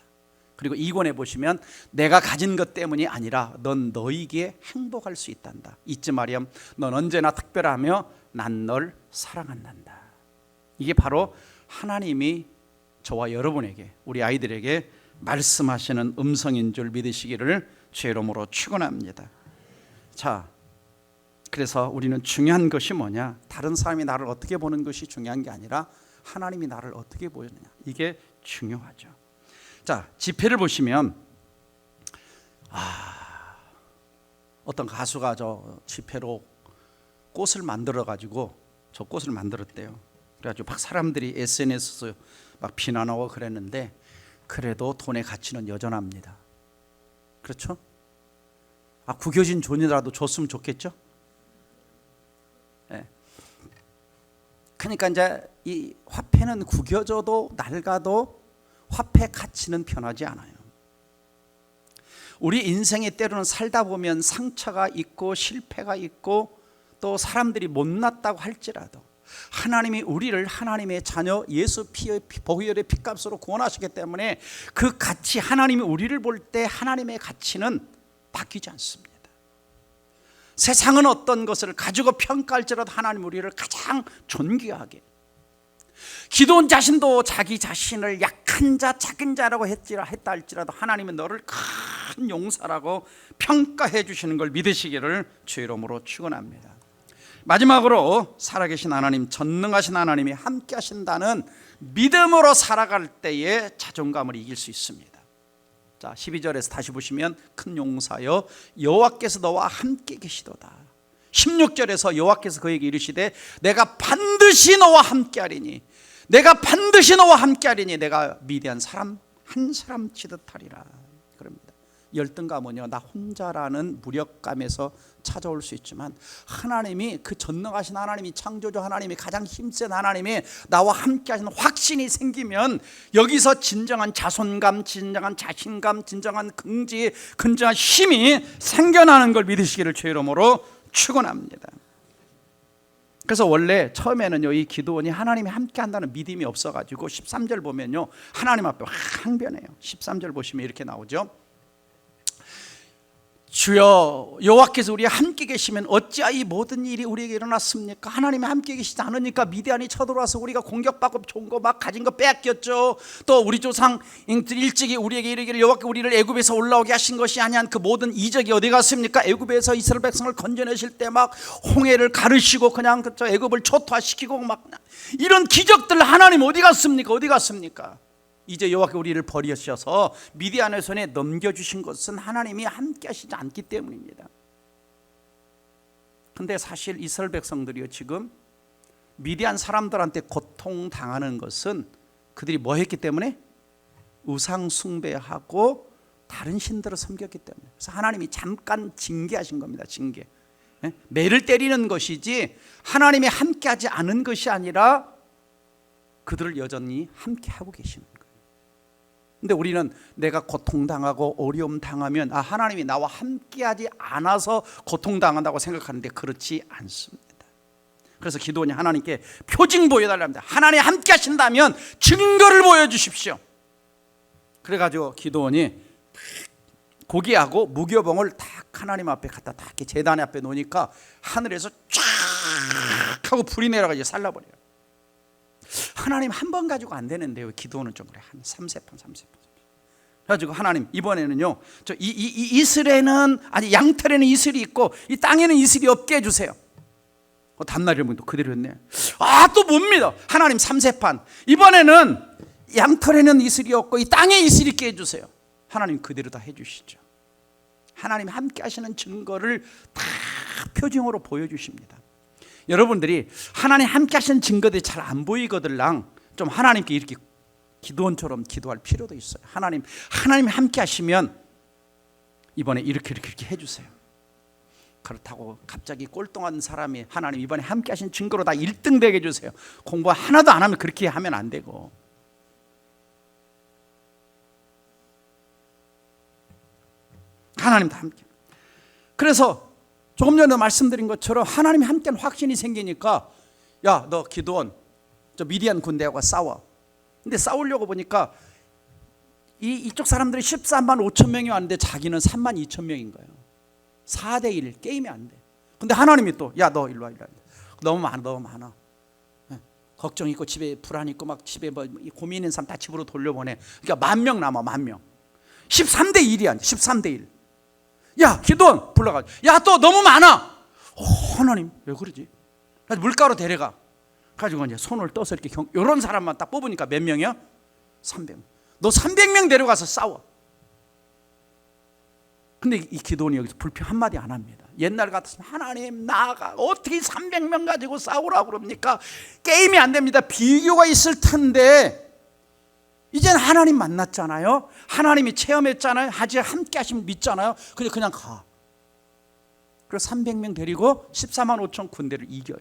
그리고 2권에 보시면 내가 가진 것 때문이 아니라 넌 너희기에 행복할 수 있단다. 잊지 마렴. 넌 언제나 특별하며 난 널 사랑한단다. 이게 바로 하나님이 저와 여러분에게, 우리 아이들에게 말씀하시는 음성인 줄 믿으시기를 주의 이름으로 축원합니다. 자, 그래서 우리는 중요한 것이 뭐냐? 다른 사람이 나를 어떻게 보는 것이 중요한 게 아니라 하나님이 나를 어떻게 보느냐, 이게 중요하죠. 자, 지폐를 보시면 어떤 가수가 저 지폐로 꽃을 만들어 가지고 저 꽃을 만들었대요. 그래가지고 막 사람들이 SNS에서 막 비난하고 그랬는데 그래도 돈의 가치는 여전합니다. 그렇죠? 구겨진 존이라도 줬으면 좋겠죠? 네. 그러니까 이제 이 화폐는 구겨져도 낡아도 화폐 가치는 변하지 않아요. 우리 인생에 때로는 살다 보면 상처가 있고 실패가 있고 또 사람들이 못났다고 할지라도 하나님이 우리를 하나님의 자녀 예수 보혈의 피값으로 구원하시기 때문에 그 가치, 하나님이 우리를 볼 때 하나님의 가치는 바뀌지 않습니다. 세상은 어떤 것을 가지고 평가할지라도 하나님 우리를 가장 존귀하게, 기도원 자신도 자기 자신을 약한 자, 작은 자라고 했다 할지라도 하나님은 너를 큰 용사라고 평가해 주시는 걸 믿으시기를 주의 이름으로 축원합니다. 마지막으로 살아계신 하나님, 전능하신 하나님이 함께 하신다는 믿음으로 살아갈 때에 자존감을 이길 수 있습니다. 자, 12절에서 다시 보시면 큰 용사여 여호와께서 너와 함께 계시도다. 16절에서 여호와께서 그에게 이르시되 내가 반드시 너와 함께 하리니, 내가 반드시 너와 함께 하리니 내가 미대한 사람 한 사람 치듯 하리라. 그럽니다. 열등감은요, 나 혼자라는 무력감에서 찾아올 수 있지만 하나님이, 그 전능하신 하나님이, 창조주 하나님이, 가장 힘센 하나님이 나와 함께 하시는 확신이 생기면 여기서 진정한 자존감, 진정한 자신감, 진정한 긍지, 근정한 힘이 생겨나는 걸 믿으시기를 주의 이름으로 축원합니다. 그래서 원래 처음에는요, 이 기도원이 하나님이 함께 한다는 믿음이 없어가지고 13절 보면요, 하나님 앞에 항변해요. 13절 보시면 이렇게 나오죠. 주여 여호와께서 우리와 함께 계시면 어찌하여 이 모든 일이 우리에게 일어났습니까? 하나님이 함께 계시지 않으니까 미디안이 쳐들어와서 우리가 공격받고 좋은 거 막 가진 거 빼앗겼죠. 또 우리 조상 일찍이 우리에게 이르기를 여호와께서 우리를 애굽에서 올라오게 하신 것이 아니한 그 모든 이적이 어디 갔습니까? 애굽에서 이스라엘 백성을 건져내실 때 막 홍해를 가르시고 그냥 저 애굽을 초토화시키고 막 이런 기적들 하나님 어디 갔습니까? 어디 갔습니까? 이제 여호와께서 우리를 버리셔서 미디안의 손에 넘겨주신 것은 하나님이 함께 하시지 않기 때문입니다. 근데 사실 이스라엘 백성들이요, 지금 미디안 사람들한테 고통당하는 것은 그들이 뭐 했기 때문에? 우상 숭배하고 다른 신들을 섬겼기 때문에. 그래서 하나님이 잠깐 징계하신 겁니다. 징계. 매를 때리는 것이지 하나님이 함께하지 않은 것이 아니라 그들을 여전히 함께하고 계시는 거예요. 근데 우리는 내가 고통당하고 어려움 당하면 하나님이 나와 함께하지 않아서 고통당한다고 생각하는데 그렇지 않습니다. 그래서 기도원이 하나님께 표징 보여달랍니다. 하나님 함께 하신다면 증거를 보여주십시오. 그래가지고 기도원이 고기하고 무교봉을 딱 하나님 앞에 갖다 딱 제단 앞에 놓으니까 하늘에서 쫙 하고 불이 내려가지고 살라버려요. 하나님 한 번 가지고 안 되는데요, 기도는 좀 그래. 한 3세판. 그래가지고 하나님 이번에는요, 저 이슬에는 아니 양털에는 이슬이 있고 이 땅에는 이슬이 없게 해주세요. 다음날에 또 그대로 했네. 또 뭡니다. 하나님 3세판. 이번에는 양털에는 이슬이 없고 이 땅에 이슬이 있게 해주세요. 하나님 그대로 다 해주시죠. 하나님 함께 하시는 증거를 다 표징으로 보여주십니다. 여러분들이 하나님 함께 하시는 증거들이 잘 안 보이거들랑 좀 하나님께 이렇게 기도원처럼 기도할 필요도 있어요. 하나님 함께 하시면 이번에 이렇게 해주세요. 그렇다고 갑자기 꼴등한 사람이 하나님 이번에 함께 하신 증거로 다 1등 되게 해주세요. 공부 하나도 안 하면 그렇게 하면 안 되고. 하나님도 함께. 그래서 조금 전에 말씀드린 것처럼 하나님이 함께하는 확신이 생기니까 야, 너 기도원 저 미디안 군대하고 싸워. 근데 싸우려고 보니까 이쪽 사람들이 13만 5천 명이 왔는데 자기는 3만 2천 명인 거예요. 4대 1 게임이 안 돼. 근데 하나님이 또 야 너 일로 와 일로 와. 너무 많아. 걱정 있고 집에 불안 있고 막 집에 뭐 고민 있는 사람 다 집으로 돌려보내. 그러니까 10,000명 남아 10,000명. 13대 1이야. 13대 1. 야 기도원 불러가지고 야 또 너무 많아. 하나님 왜 그러지? 물가로 데려가. 가지고 이제 손을 떠서 이렇게 이런 사람만 딱 뽑으니까 몇 명이야? 300명. 너 300명 데려가서 싸워. 근데 이 기도원이 여기서 불평 한마디 안 합니다. 옛날 같았으면 하나님 나가 어떻게 300명 가지고 싸우라고 그럽니까? 게임이 안 됩니다. 비교가 있을 텐데 이제는 하나님 만났잖아요. 하나님이 체험했잖아요. 아직 함께 하시면 믿잖아요. 그냥 가. 그래서 300명 데리고 14만 5천 군대를 이겨요.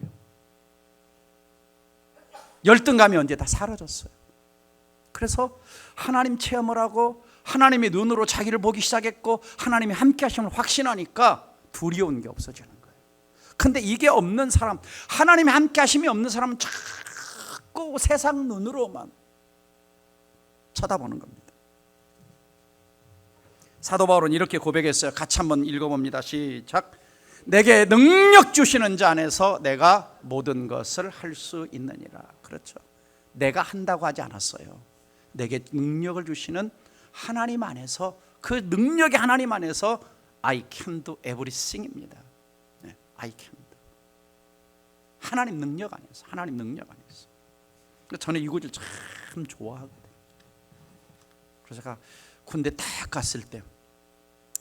열등감이 언제 다 사라졌어요. 그래서 하나님 체험을 하고 하나님의 눈으로 자기를 보기 시작했고 하나님이 함께 하심을 확신하니까 두려운 게 없어지는 거예요. 근데 이게 없는 사람, 하나님이 함께 하심이 없는 사람은 자꾸 세상 눈으로만 쳐다보는 겁니다. 사도 바울은 이렇게 고백했어요. 같이 한번 읽어봅니다. 시작. 내게 능력 주시는 자 안에서 내가 모든 것을 할 수 있느니라. 그렇죠. 내가 한다고 하지 않았어요. 내게 능력을 주시는 하나님 안에서, 그 능력이 하나님 안에서 I can do everything입니다. 네, I can do. 하나님 능력 안에서, 하나님 능력 안에서. 저는 이 구절 참 좋아하거든요. 그래서 제가 군대 딱 갔을 때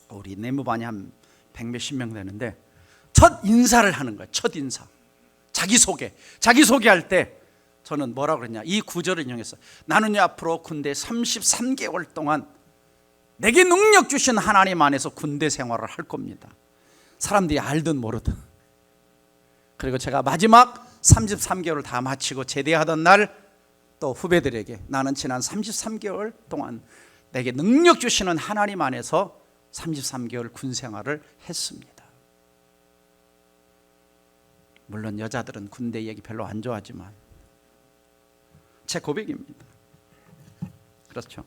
우리 내무반이 한 100몇십 명 되는데 첫 인사를 하는 거예요. 첫 인사. 자기소개할 때 저는 뭐라고 그랬냐, 이 구절을 인용했어요. 나는요 앞으로 군대 33개월 동안 내게 능력 주신 하나님 안에서 군대 생활을 할 겁니다. 사람들이 알든 모르든. 그리고 제가 마지막 33개월을 다 마치고 제대하던 날 또 후배들에게 나는 지난 33개월 동안 내게 능력 주시는 하나님 안에서 33개월 군 생활을 했습니다. 물론 여자들은 군대 얘기 별로 안 좋아하지만 제 고백입니다. 그렇죠.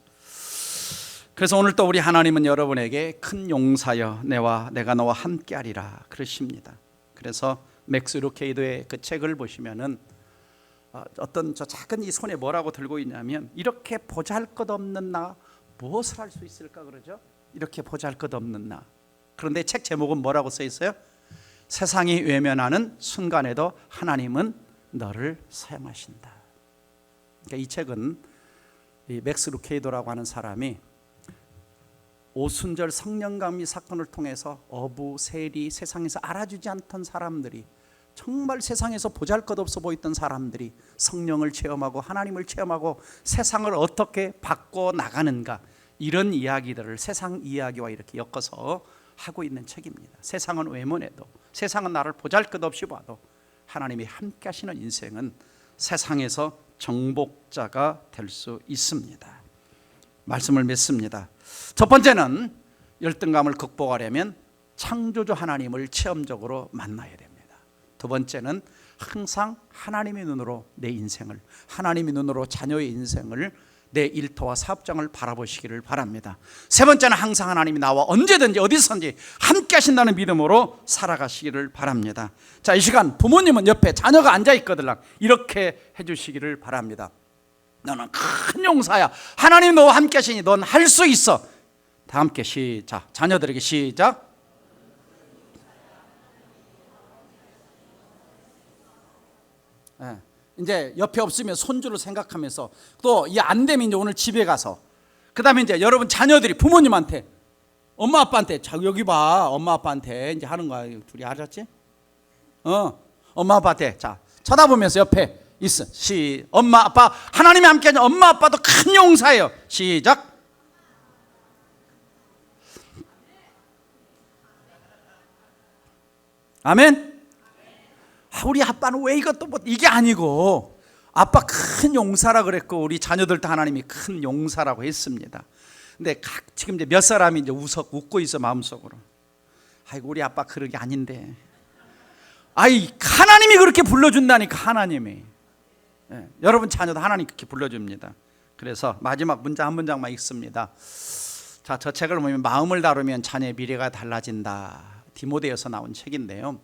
그래서 오늘 또 우리 하나님은 여러분에게 큰 용사여 내가 너와 함께하리라 그러십니다. 그래서 맥스 루케이도의 그 책을 보시면은 어떤 저 작은 이 손에 뭐라고 들고 있냐면 이렇게 보잘것없는 나 무엇을 할 수 있을까 그러죠? 이렇게 보잘것없는 나. 그런데 책 제목은 뭐라고 써 있어요? 세상이 외면하는 순간에도 하나님은 너를 사용하신다. 그러니까 이 책은 이 맥스 루케이도라고 하는 사람이 오순절 성령감리 사건을 통해서 어부, 세리, 세상에서 알아주지 않던 사람들이, 정말 세상에서 보잘것없어 보였던 사람들이 성령을 체험하고 하나님을 체험하고 세상을 어떻게 바꿔 나가는가, 이런 이야기들을 세상 이야기와 이렇게 엮어서 하고 있는 책입니다. 세상은 외면해도, 세상은 나를 보잘것없이 봐도 하나님이 함께 하시는 인생은 세상에서 정복자가 될 수 있습니다. 말씀을 맺습니다. 첫 번째는 열등감을 극복하려면 창조주 하나님을 체험적으로 만나야 됩니다. 두 번째는 항상 하나님의 눈으로 내 인생을, 하나님의 눈으로 자녀의 인생을, 내 일터와 사업장을 바라보시기를 바랍니다. 세 번째는 항상 하나님이 나와 언제든지 어디서든지 함께 하신다는 믿음으로 살아가시기를 바랍니다. 자, 이 시간 부모님은 옆에 자녀가 앉아있거든 이렇게 해주시기를 바랍니다. 너는 큰 용사야. 하나님 너와 함께 하시니 넌 할 수 있어. 다 함께 시작. 자녀들에게 시작. 네. 이제 옆에 없으면 손주를 생각하면서 또 이 안 되면 이제 오늘 집에 가서, 그 다음에 이제 여러분 자녀들이 부모님한테, 엄마 아빠한테, 자 여기 봐, 엄마 아빠한테 이제 하는 거야. 둘이 알았지? 엄마 아빠한테 자 쳐다보면서 옆에 있어. 엄마 아빠, 하나님이 함께 하는 엄마 아빠도 큰 용사예요. 시작. 아멘. 우리 아빠는 왜 이것도 뭐, 이게 아니고 아빠 큰 용사라 그랬고 우리 자녀들도 하나님이 큰 용사라고 했습니다. 근데 지금 이제 몇 사람이 이제 웃고 있어 마음속으로. 아이고 우리 아빠 그런 게 아닌데. 하나님이 그렇게 불러준다니까. 하나님이. 네, 여러분 자녀도 하나님 그렇게 불러줍니다. 그래서 마지막 문장 한 문장만 읽습니다. 자, 저 책을 보면 마음을 다루면 자녀의 미래가 달라진다. 디모데에서 나온 책인데요.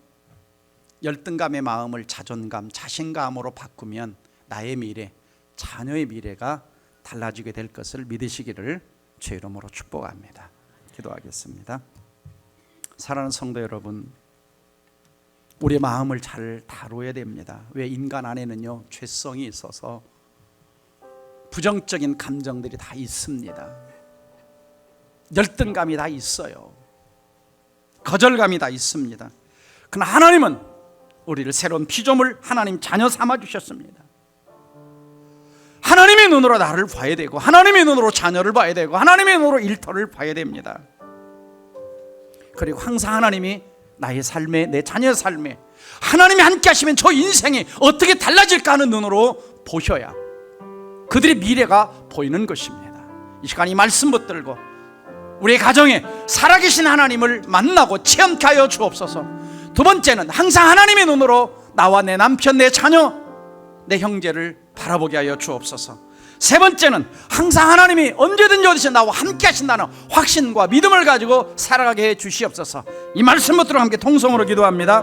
열등감의 마음을 자존감, 자신감으로 바꾸면 나의 미래, 자녀의 미래가 달라지게 될 것을 믿으시기를 주의 이름으로 축복합니다. 기도하겠습니다. 사랑하는 성도 여러분, 우리의 마음을 잘 다루어야 됩니다. 왜? 인간 안에는요 죄성이 있어서 부정적인 감정들이 다 있습니다. 열등감이 다 있어요. 거절감이 다 있습니다. 그러나 하나님은 우리를 새로운 피조물, 하나님 자녀 삼아 주셨습니다. 하나님의 눈으로 나를 봐야 되고, 하나님의 눈으로 자녀를 봐야 되고, 하나님의 눈으로 일터를 봐야 됩니다. 그리고 항상 하나님이 나의 삶에, 내 자녀의 삶에 하나님이 함께 하시면 저 인생이 어떻게 달라질까 하는 눈으로 보셔야 그들의 미래가 보이는 것입니다. 이 시간 이 말씀 붙들고 우리의 가정에 살아계신 하나님을 만나고 체험케 하여 주옵소서. 두 번째는 항상 하나님의 눈으로 나와 내 남편, 내 자녀, 내 형제를 바라보게 하여 주옵소서. 세 번째는 항상 하나님이 언제든지 어디서 나와 함께 하신다는 확신과 믿음을 가지고 살아가게 해 주시옵소서. 이 말씀 붙들어 함께 통성으로 기도합니다.